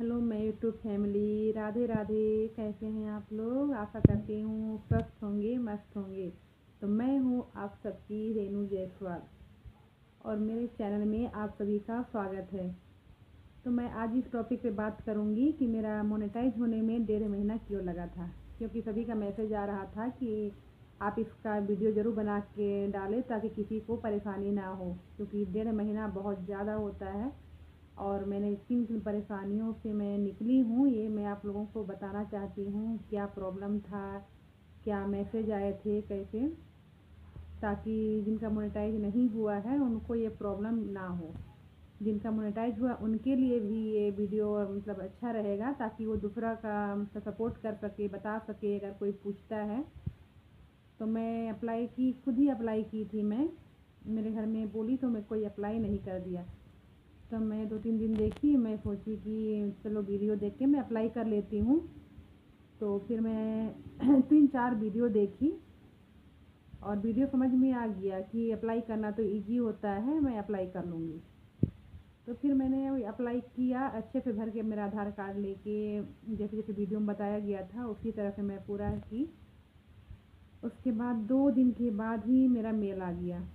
Hello मैं YouTube family, Radhe Radhe. कैसे हैं आप लोग? आशा करती हूँ स्वस्थ होंगे, मस्त होंगे। तो मैं हूँ आप सबकी रेनू जायसवाल और मेरे चैनल में आप सभी का स्वागत है। तो मैं आज इस टॉपिक पे बात करूँगी कि मेरा मोनेटाइज होने में 1.5 महीना क्यों लगा था। क्योंकि सभी का मैसेज आ रहा था कि आप इसका वीडियो ज़रूर बना के डालें ताकि किसी को परेशानी ना हो, क्योंकि 1.5 महीना बहुत ज़्यादा होता है और मैंने किन किन परेशानियों से मैं निकली हूँ ये मैं आप लोगों को बताना चाहती हूँ। क्या प्रॉब्लम था, क्या मैसेज आए थे, कैसे, ताकि जिनका मोनेटाइज नहीं हुआ है उनको ये प्रॉब्लम ना हो। जिनका मोनेटाइज हुआ उनके लिए भी ये वीडियो मतलब अच्छा रहेगा, ताकि वो दूसरा का मतलब सपोर्ट कर सके, बता सके अगर कोई पूछता है। तो मैं अप्लाई की, खुद ही अप्लाई की थी मैं। मेरे घर में बोली तो मैं कोई अप्लाई नहीं कर दिया। तो मैं 2-3 दिन देखी, मैं सोची कि चलो वीडियो देख के मैं अप्लाई कर लेती हूँ। तो फिर मैं 3-4 वीडियो देखी और वीडियो समझ में आ गया कि अप्लाई करना तो इजी होता है, मैं अप्लाई कर लूँगी। तो फिर मैंने अप्लाई किया, अच्छे से भर के मेरा आधार कार्ड लेके जैसे जैसे वीडियो में बताया गया था उसी तरह से मैं पूरा की। उसके बाद 2 दिन के बाद ही मेरा मेल आ गया,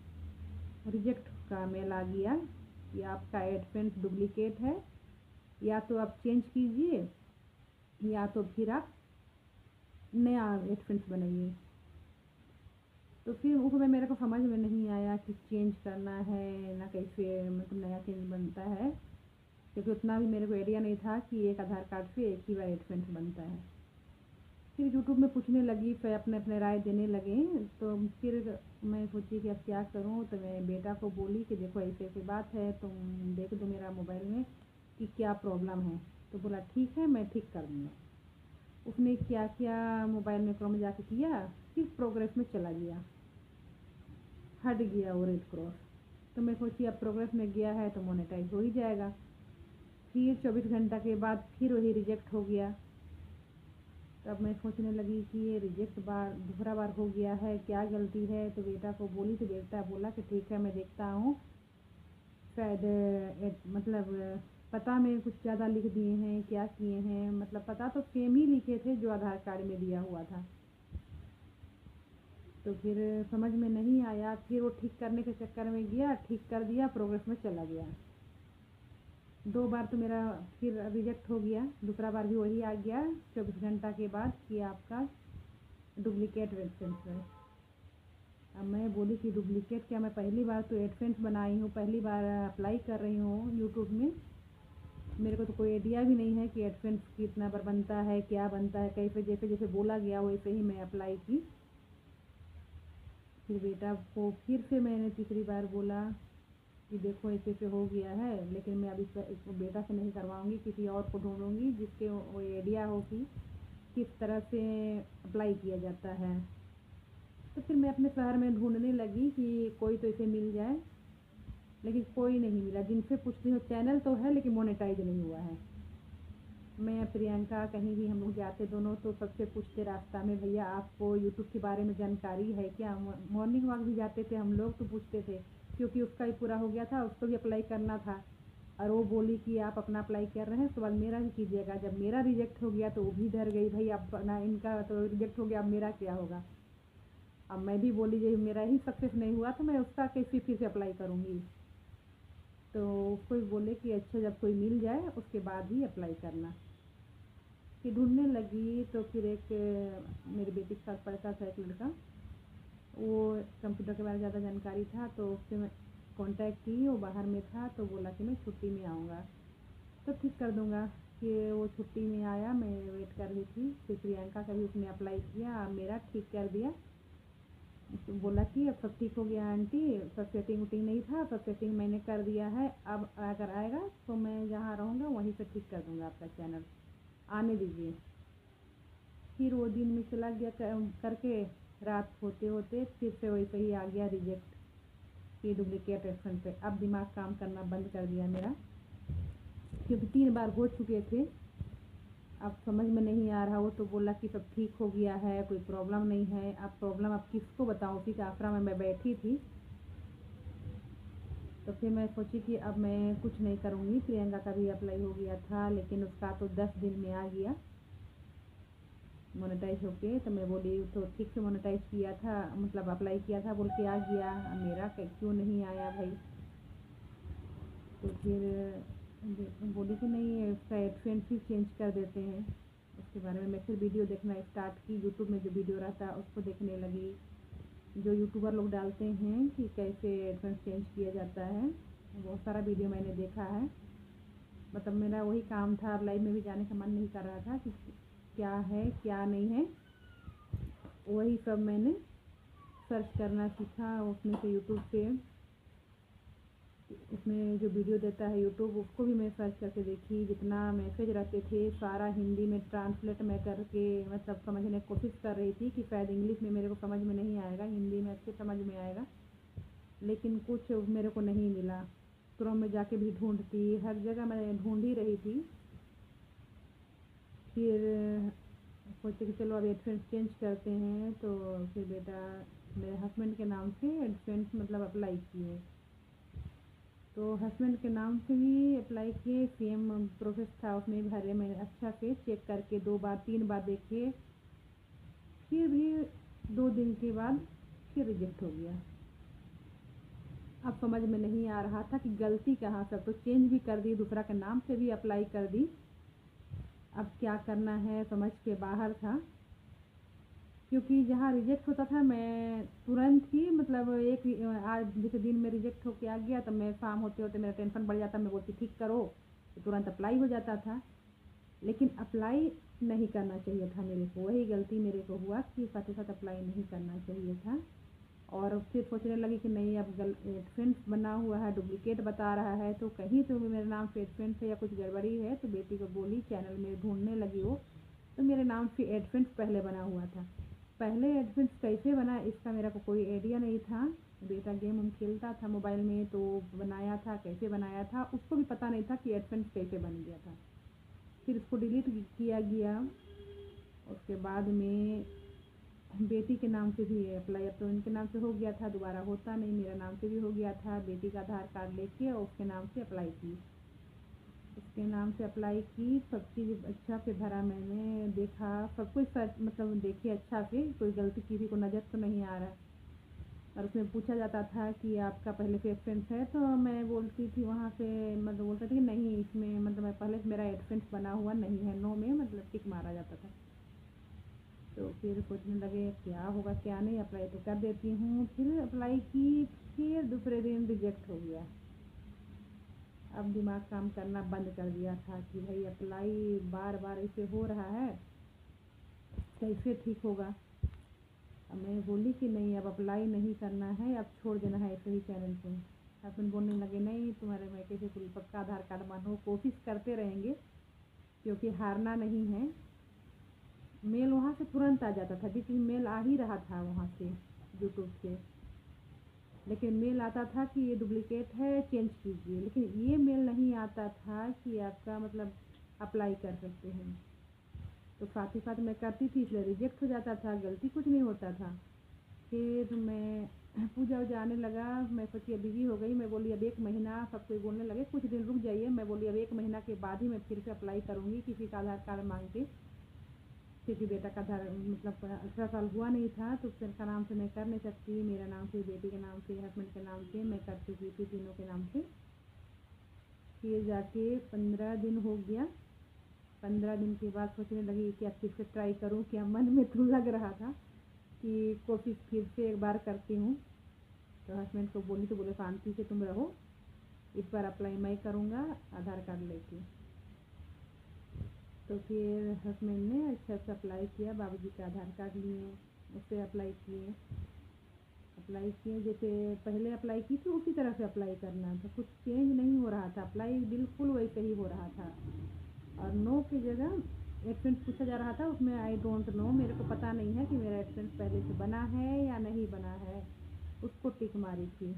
रिजेक्ट का मेल आ गया कि आपका एडसेंस डुप्लीकेट है, या तो आप चेंज कीजिए या तो फिर आप नया एडसेंस बनाइए। तो फिर उसमें मेरे को समझ में नहीं आया कि चेंज करना है ना कैसे, मतलब नया चेंज बनता है, क्योंकि उतना भी मेरे को आइडिया नहीं था कि एक आधार कार्ड से एक ही बार एडसेंस बनता है। फिर यूट्यूब में पूछने लगी, फिर अपने अपने राय देने लगे। तो फिर मैं सोची कि अब क्या करूं। तो मैं बेटा को बोली कि देखो ऐसे ऐसी बात है, तुम देख दो मेरा मोबाइल में कि क्या प्रॉब्लम है। तो बोला ठीक है, मैं ठीक कर दूँगा। उसने क्या क्या मोबाइल में क्रोम जाके किया, फिर प्रोग्रेस में चला गया, हट गया वो रेड क्रॉस। तो मैं सोची अब प्रोग्रेस में गया है तो मोनेटाइज हो ही जाएगा। फिर 24 घंटा के बाद फिर वही रिजेक्ट हो गया। तब मैं सोचने लगी कि ये रिजेक्ट दूसरा बार हो गया है, क्या गलती है। तो बेटा को बोली तो बेटा बोला कि ठीक है मैं देखता हूँ, शायद मतलब पता में कुछ ज़्यादा लिख दिए हैं, क्या किए हैं। मतलब पता तो सेम ही लिखे थे जो आधार कार्ड में दिया हुआ था। तो फिर समझ में नहीं आया, फिर वो ठीक करने के चक्कर में गया, ठीक कर दिया, प्रोग्रेस में चला गया। 2 बार तो मेरा फिर रिजेक्ट हो गया, दूसरा बार भी वही आ गया 24 घंटा के बाद कि आपका डुप्लीकेट एडसेंस है। अब मैं बोली कि डुप्लीकेट क्या, मैं पहली बार तो एडसेंस बनाई हूँ, पहली बार अप्लाई कर रही हूँ यूट्यूब में। मेरे को तो कोई आइडिया भी नहीं है कि एडसेंस कितना बार बनता है, क्या बनता है, कैसे, जैसे जैसे बोला गया वैसे ही मैं अप्लाई की। फिर बेटा को फिर से मैंने तीसरी बार बोला कि देखो ऐसे ऐसे हो गया है, लेकिन मैं अभी इसको बेटा से नहीं करवाऊँगी, किसी और को ढूँढूँगी जिसके वो आइडिया हो कि किस तरह से अप्लाई किया जाता है। तो फिर मैं अपने शहर में ढूंढने लगी कि कोई तो इसे मिल जाए, लेकिन कोई नहीं मिला। जिनसे पूछती हूँ चैनल तो है लेकिन मोनेटाइज नहीं हुआ है। मैं प्रियंका कहीं भी हम लोग जाते दोनों तो सबसे पूछते रास्ता में, भैया आपको यूट्यूब के बारे में जानकारी है क्या। मॉर्निंग वॉक भी जाते थे हम लोग तो पूछते थे, क्योंकि उसका भी पूरा हो गया था, उसको भी अप्लाई करना था। और वो बोली कि आप अपना अप्लाई कर रहे हैं, उसके बाद मेरा भी कीजिएगा। जब मेरा रिजेक्ट हो गया तो वो भी डर गई, भाई अब ना इनका तो रिजेक्ट हो गया, अब मेरा क्या होगा। अब मैं भी बोली जब मेरा ही सक्सेस नहीं हुआ तो मैं उसका कैसे फिर से अप्लाई करूँगी। तो उसको भी बोले कि अच्छा जब कोई मिल जाए उसके बाद ही अप्लाई करना। फिर ढूंढने लगी तो फिर एक मेरी बेटी के साथ पढ़ता था एक लड़का, वो कंप्यूटर के बारे में ज़्यादा जानकारी था, तो उससे मैं कांटेक्ट की। वो बाहर में था तो बोला कि मैं छुट्टी में आऊँगा तो ठीक कर दूँगा। कि वो छुट्टी में आया, मैं वेट कर रही थी। फिर प्रियंका का भी उसने अप्लाई किया, मेरा ठीक कर दिया। तो बोला कि अब सब ठीक हो गया आंटी, सब सेटिंग उटिंग नहीं था, सब सेटिंग मैंने कर दिया है, अब अगर आएगा तो मैं जहाँ रहूँगा वहीं से ठीक कर दूँगा आपका चैनल, आने दीजिए। फिर वो दिन में चला गया करके, रात होते होते फिर से वैसे ही आ गया रिजेक्ट कि डुप्लीकेट एडसेंस पे। अब दिमाग काम करना बंद कर दिया मेरा, क्योंकि 3 बार हो चुके थे। अब समझ में नहीं आ रहा। वो तो बोला कि सब ठीक हो गया है, कोई प्रॉब्लम नहीं है। अब प्रॉब्लम अब किसको बताऊँ, उसी के आसरा में मैं बैठी थी। तो फिर मैं सोची कि अब मैं कुछ नहीं करूँगी। प्रियंका का भी अप्लाई हो गया था, लेकिन उसका तो 10 दिन में आ गया मोनेटाइज होके। तो मैं बोली तो ठीक से मोनेटाइज किया था, मतलब अप्लाई किया था बोल के आ गया, मेरा क्यों नहीं आया भाई। तो फिर बोली कि नहीं उसका एडसेंस ही चेंज कर देते हैं। उसके बारे में मैं फिर वीडियो देखना स्टार्ट की, यूट्यूब में जो वीडियो रहता है उसको देखने लगी, जो यूट्यूबर लोग डालते हैं कि कैसे एडसेंस चेंज किया जाता है। बहुत सारा वीडियो मैंने देखा है। मतलब मेरा वही काम था, अब लाइव में भी जाने का मन नहीं कर रहा था कि क्या है क्या नहीं है। वही सब मैंने सर्च करना सीखा उसमें से, यूट्यूब से। उसमें जो वीडियो देता है यूट्यूब, उसको भी मैं सर्च करके देखी। जितना मैसेज रहते थे सारा हिंदी में ट्रांसलेट मैं करके मतलब समझने की कोशिश कर रही थी कि शायद इंग्लिश में मेरे को समझ में नहीं आएगा, हिंदी में अच्छे समझ में आएगा, लेकिन कुछ मेरे को नहीं मिला। क्रोम में जाके भी ढूंढती, हर जगह मैं ढूंढ ही रही थी। फिर सोचे कि चलो अब एडसेंस चेंज करते हैं। तो फिर बेटा मेरे हस्बैंड के नाम से एडसेंस मतलब अप्लाई किए। तो हस्बैंड के नाम से ही अप्लाई किए, सेम प्रोसेस था उसमें भरे। मैंने अच्छा से चेक करके 2 बार 3 बार देखे, फिर भी 2 दिन के बाद फिर रिजेक्ट हो गया। अब समझ में नहीं आ रहा था कि गलती कहाँ से। तो चेंज भी कर दी, दूसरा के नाम से भी अप्लाई कर दी, अब क्या करना है समझ के बाहर था। क्योंकि जहाँ रिजेक्ट होता था मैं तुरंत ही मतलब एक आज जैसे दिन में रिजेक्ट होके आ गया, तो मैं शाम होते होते मेरा टेंशन बढ़ जाता, मैं बोलती ठीक करो, तो तुरंत अप्लाई हो जाता था। लेकिन अप्लाई नहीं करना चाहिए था मेरे को, वही गलती मेरे को हुआ कि साथ ही साथ अप्लाई नहीं करना चाहिए था। और फिर सोचने लगी कि नहीं अब एडसेंस बना हुआ है, डुप्लीकेट बता रहा है, तो कहीं तो मेरे नाम से एडसेंस है या कुछ गड़बड़ी है। तो बेटी को बोली, चैनल में ढूंढने लगी वो, तो मेरे नाम से एडसेंस पहले बना हुआ था। पहले एडसेंस कैसे बना इसका मेरा को कोई आइडिया नहीं था। बेटा गेम हम खेलता था मोबाइल में तो बनाया था, कैसे बनाया था उसको भी पता नहीं था कि एडसेंस कैसे बन गया था। फिर उसको डिलीट किया गया। उसके बाद में बेटी के नाम से भी अप्लाई, अब तो उनके नाम से हो गया था, दोबारा होता नहीं, मेरा नाम से भी हो गया था। बेटी का आधार कार्ड लेके और उसके नाम से अप्लाई की, उसके नाम से अप्लाई की, सब चीज़ अच्छा से भरा। मैंने देखा सब कुछ सर्च मतलब देखी अच्छा से, कोई गलती किसी को नज़र तो नहीं आ रहा। और उसमें पूछा जाता था कि आपका पहले से एडसेंस है, तो मैं बोलती थी वहाँ से, मतलब बोलता था कि नहीं इसमें मतलब मैं पहले से मेरा एडसेंस बना हुआ नहीं है, नो में मतलब टिक मारा जाता था। तो फिर सोचने लगे क्या होगा क्या नहीं, अप्लाई तो कर देती हूँ। फिर अप्लाई की, फिर दूसरे दिन रिजेक्ट हो गया। अब दिमाग काम करना बंद कर दिया था कि भाई अप्लाई बार बार ऐसे हो रहा है, कैसे ठीक होगा। अब मैं बोली कि नहीं अब अप्लाई नहीं करना है, अब छोड़ देना है ऐसे ही चैनल को। हस्बैंड बोलने लगे नहीं तुम्हारे मैं कैसे कोई पक्का आधार कार्ड बनो, कोशिश करते रहेंगे क्योंकि हारना नहीं है। मेल वहाँ से तुरंत आ जाता था, क्योंकि मेल आ ही रहा था वहाँ से यूट्यूब से, लेकिन मेल आता था कि ये डुप्लीकेट है चेंज कीजिए, लेकिन ये मेल नहीं आता था कि आपका मतलब अप्लाई कर सकते हैं। तो साथ ही साथ मैं करती थी इसलिए रिजेक्ट हो जाता था, गलती कुछ नहीं होता था। फिर मैं पूजा वूजा आने लगा, मैं सोची अब बिजी हो गई, मैं बोली अब 1 महीना, सब कोई बोलने लगे कुछ दिन रुक जाइए, मैं बोली अब 1 महीना के बाद ही मैं फिर से अप्लाई करूँगी किसी का आधार कार्ड मांग के, क्योंकि बेटा का आधार मतलब 18 साल हुआ नहीं था, तो उसका नाम से मैं कर नहीं सकती, मेरा नाम से, बेटी के नाम से, हस्बैंड के नाम से मैं कर चुकी थी, तीनों के नाम से। फिर जाके 15 दिन हो गया। 15 दिन के बाद सोचने लगी कि अब फिर से ट्राई करूँ, क्या मन में तो लग रहा था कि कोशिश फिर से एक बार करती हूँ। तो हस्बैंड को बोली, तो बोले शांति से तुम रहो, इस बार अप्लाई मैं करूँगा आधार कार्ड लेके। तो फिर हस्बैंड ने अच्छा से अप्लाई किया, बाबूजी का आधार कार्ड लिए, उससे अप्लाई किए जैसे पहले अप्लाई की थी उसी तरह से अप्लाई करना था, कुछ चेंज नहीं हो रहा था, अप्लाई बिल्कुल वैसे ही हो रहा था। और नो की जगह एडसेंस पूछा जा रहा था, उसमें आई डोंट नो, मेरे को पता नहीं है कि मेरा एडसेंस पहले से बना है या नहीं बना है, उसको टिक मारी थी।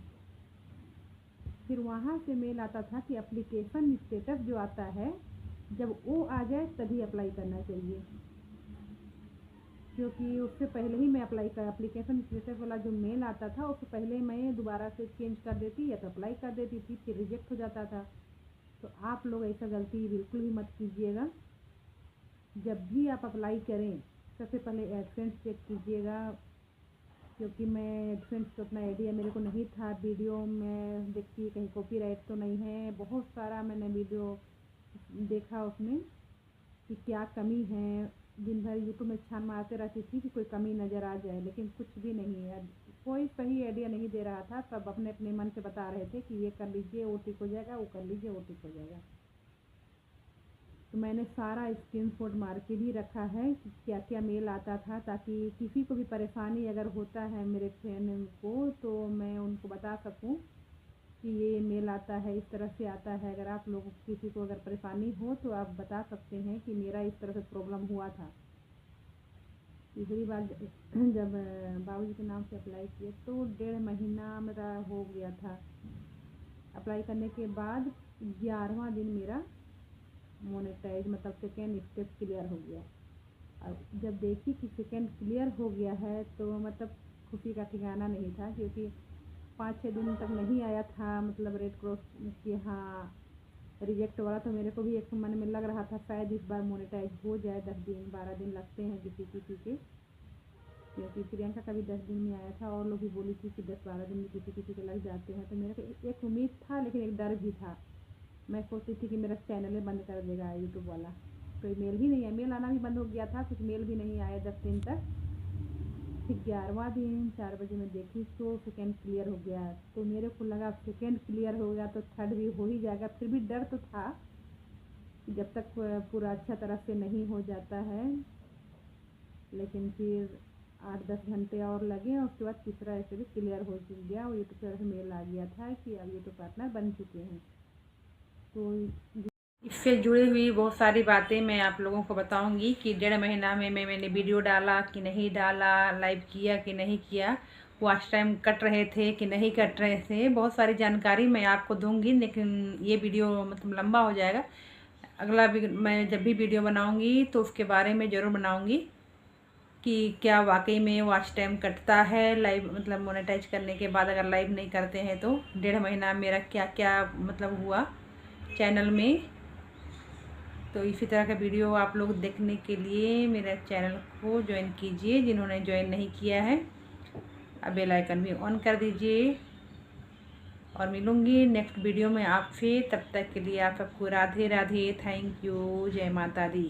फिर वहाँ से मेल आता था कि एप्लीकेशन स्टेटस जो आता है, जब वो आ जाए तभी अप्लाई करना चाहिए। क्योंकि उससे पहले ही मैं एप्लीकेशन स्टेटस वाला जो मेल आता था उससे पहले मैं दोबारा से चेंज कर देती या तो अप्लाई कर देती थी, फिर रिजेक्ट हो जाता था। तो आप लोग ऐसा गलती बिल्कुल भी मत कीजिएगा। जब भी आप अप्लाई करें सबसे पहले एडसेंस चेक कीजिएगा, क्योंकि मैं एडसेंस का उतना आइडिया मेरे को नहीं था। वीडियो में देखती कहीं कॉपीराइट तो नहीं है, बहुत सारा मैंने वीडियो देखा उसमें कि क्या कमी है। दिन भर यूट्यूब में छान मारते रहती थी कि कोई कमी नज़र आ जाए, लेकिन कुछ भी नहीं है। कोई सही आइडिया नहीं दे रहा था, सब अपने अपने मन से बता रहे थे कि ये कर लीजिए वो ठीक हो जाएगा, वो कर लीजिए वो ठीक हो जाएगा। तो मैंने सारा स्क्रीनशॉट मार के भी रखा है कि क्या क्या मेल आता था, ताकि किसी को भी परेशानी अगर होता है मेरे फ्रेंड को तो मैं उनको बता सकूं कि ये मेल आता है, इस तरह से आता है। अगर आप लोगों को किसी को अगर परेशानी हो तो आप बता सकते हैं कि मेरा इस तरह से प्रॉब्लम हुआ था। तीसरी बार जब बाबूजी के नाम से अप्लाई किए तो 1.5 महीना मेरा हो गया था। अप्लाई करने के बाद 11वां दिन मेरा मोनेटाइज मतलब सेकेंड स्टेप क्लियर हो गया। और जब देखी कि सेकेंड क्लियर हो गया है तो मतलब खुशी का ठिकाना नहीं था, क्योंकि 5-6 दिन तक नहीं आया था मतलब रेड क्रॉस कि हाँ रिजेक्ट वाला। तो मेरे को भी एक मन में लग रहा था शायद इस बार मोनेटाइज हो जाए। 10 दिन 12 दिन लगते हैं किसी किसी के, क्योंकि प्रियंका का भी 10 दिन में आया था और लोग भी बोली थी कि 10-12 दिन में किसी किसी के लग जाते हैं। तो मेरे को एक उम्मीद था, लेकिन एक डर भी था। मैं सोचती थी कि मेरा चैनल ही बंद कर देगा यूट्यूब वाला। कोई मेल ही नहीं है, मेल आना भी बंद हो गया था, कुछ मेल भी नहीं आया 10 दिन तक। फिर 11वां दिन 4 बजे मैं देखी तो सेकेंड क्लियर हो गया। तो मेरे को लगा सेकेंड क्लियर हो गया तो थर्ड भी हो ही जाएगा। फिर भी डर तो था कि जब तक पूरा अच्छा तरह से नहीं हो जाता है। लेकिन फिर 8-10 घंटे और लगे और उसके बाद तीसरा ऐसे भी क्लियर हो गया और यूट्यूब तरफ से मेल आ गया था कि अब यूट्यूब पार्टनर बन चुके हैं। तो इससे जुड़ी हुई बहुत सारी बातें मैं आप लोगों को बताऊंगी कि 1.5 महीना में मैंने वीडियो डाला कि नहीं डाला, लाइव किया कि नहीं किया, वॉच टाइम कट रहे थे कि नहीं कट रहे थे, बहुत सारी जानकारी मैं आपको दूंगी। लेकिन ये वीडियो मतलब लंबा हो जाएगा। अगला मैं जब भी वीडियो बनाऊंगी तो उसके बारे में ज़रूर बनाऊंगी कि क्या वाकई में वॉच टाइम कटता है लाइव मतलब मोनेटाइज करने के बाद अगर लाइव नहीं करते हैं तो 1.5 महीना मेरा क्या क्या मतलब हुआ चैनल में। तो इसी तरह का वीडियो आप लोग देखने के लिए मेरे चैनल को ज्वाइन कीजिए, जिन्होंने ज्वाइन नहीं किया है अब बेल आइकन भी ऑन कर दीजिए। और मिलूंगी नेक्स्ट वीडियो में आपसे, तब तक के लिए आप सबको राधे राधे, थैंक यू, जय माता दी।